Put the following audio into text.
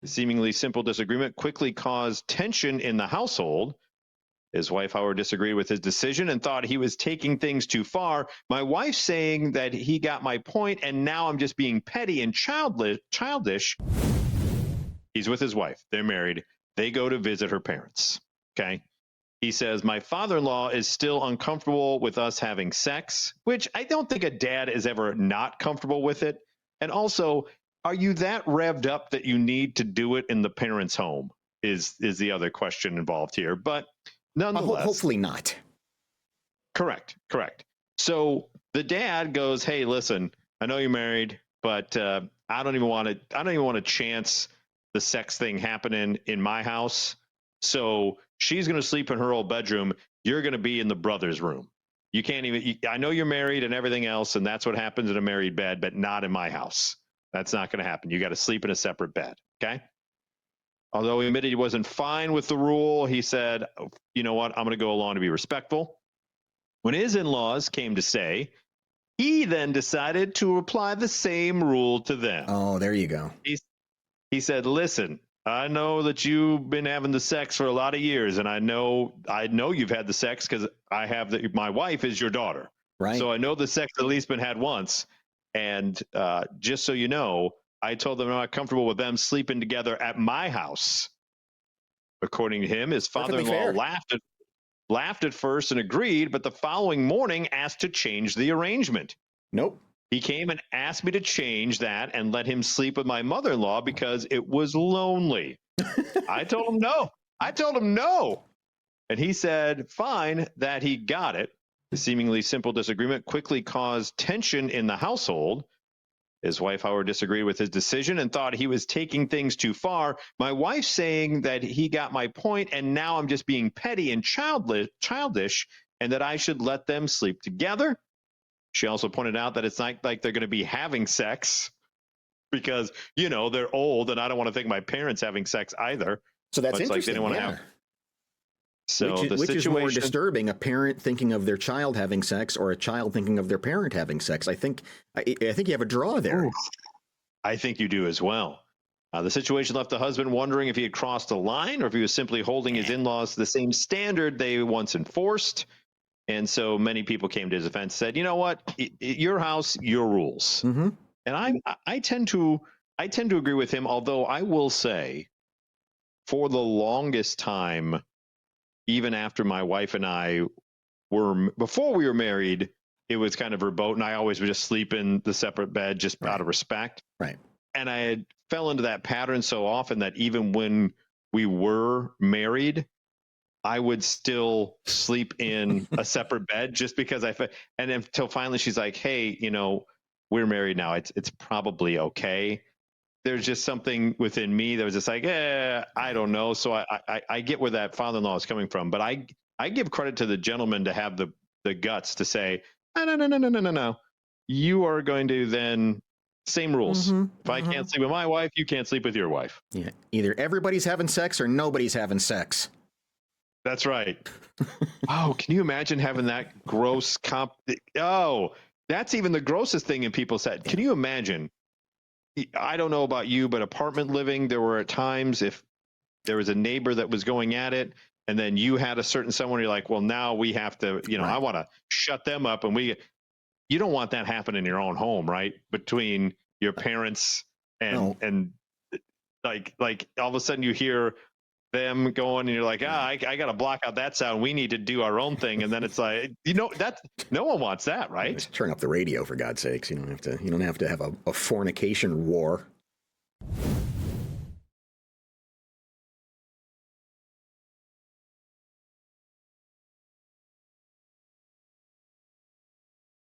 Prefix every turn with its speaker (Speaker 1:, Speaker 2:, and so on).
Speaker 1: seemingly simple disagreement quickly caused tension in the household. His wife, however, disagreed with his decision and thought he was taking things too far. My wife saying that he got my point and now I'm just being petty and childish. He's with his wife. They're married. They go to visit her parents. Okay. He says, my father-in-law is still uncomfortable with us having sex, which I don't think a dad is ever not comfortable with it. And also, are you that revved up that you need to do it in the parents' home is the other question involved here. But nonetheless.
Speaker 2: Hopefully not.
Speaker 1: Correct. So the dad goes, hey, listen, I know you're married, but I don't even want to chance the sex thing happening in my house. So she's going to sleep in her old bedroom. You're going to be in the brother's room. You can't even, I know you're married and everything else, and that's what happens in a married bed, but not in my house. That's not going to happen. You got to sleep in a separate bed. Okay. Although he admitted he wasn't fine with the rule, he said, you know what? I'm going to go along to be respectful. When his in-laws came to stay, he then decided to apply the same rule to them.
Speaker 2: Oh, there you go.
Speaker 1: He said, listen, I know that you've been having the sex for a lot of years, and I know you've had the sex because my wife is your daughter.
Speaker 2: Right.
Speaker 1: So I know the sex at least been had once. And just so you know, I told them I'm not comfortable with them sleeping together at my house. According to him, his father-in-law laughed at first and agreed, but the following morning asked to change the arrangement.
Speaker 2: Nope.
Speaker 1: He came and asked me to change that and let him sleep with my mother-in-law because it was lonely. I told him no. And he said, fine, that he got it. The seemingly simple disagreement quickly caused tension in the household. His wife, however, disagreed with his decision and thought he was taking things too far. My wife saying that he got my point and now I'm just being petty and childish and that I should let them sleep together. She also pointed out that it's not like they're going to be having sex because, they're old and I don't want to think my parents having sex either.
Speaker 2: So that's interesting.
Speaker 1: Like they didn't want to have. So
Speaker 2: which is more disturbing, a parent thinking of their child having sex or a child thinking of their parent having sex? I think you have a draw there.
Speaker 1: Ooh, I think you do as well. The situation left the husband wondering if he had crossed a line or if he was simply holding his in-laws to the same standard they once enforced. And so many people came to his defense, said, you know what, your house, your rules.
Speaker 2: Mm-hmm.
Speaker 1: And I tend to agree with him, although I will say for the longest time, even after my wife and I before we were married, it was kind of verboten. I always would just sleep in the separate bed just out of respect.
Speaker 2: Right.
Speaker 1: And I had fell into that pattern so often that even when we were married, I would still sleep in a separate bed just because and until finally she's like, hey, we're married now. It's probably okay. There's just something within me that was just like, I don't know. So I get where that father-in-law is coming from, but I give credit to the gentleman to have the guts to say, no. You are going to then same rules. If I can't sleep with my wife, you can't sleep with your wife.
Speaker 2: Yeah. Either everybody's having sex or nobody's having sex.
Speaker 1: That's right. Oh, can you imagine having that gross Oh, that's even the grossest thing in people's head. Can you imagine? I don't know about you, but apartment living, there were times if there was a neighbor that was going at it and then you had a certain someone, you're like, well, now we have to, right. I want to shut them up. And you don't want that happening in your own home, right? Between your parents and like all of a sudden you hear them going and you're like, I got to block out that sound. We need to do our own thing. And then it's like, that no one wants that, right?
Speaker 2: Just turn up the radio for God's sakes. You don't have to have a fornication war.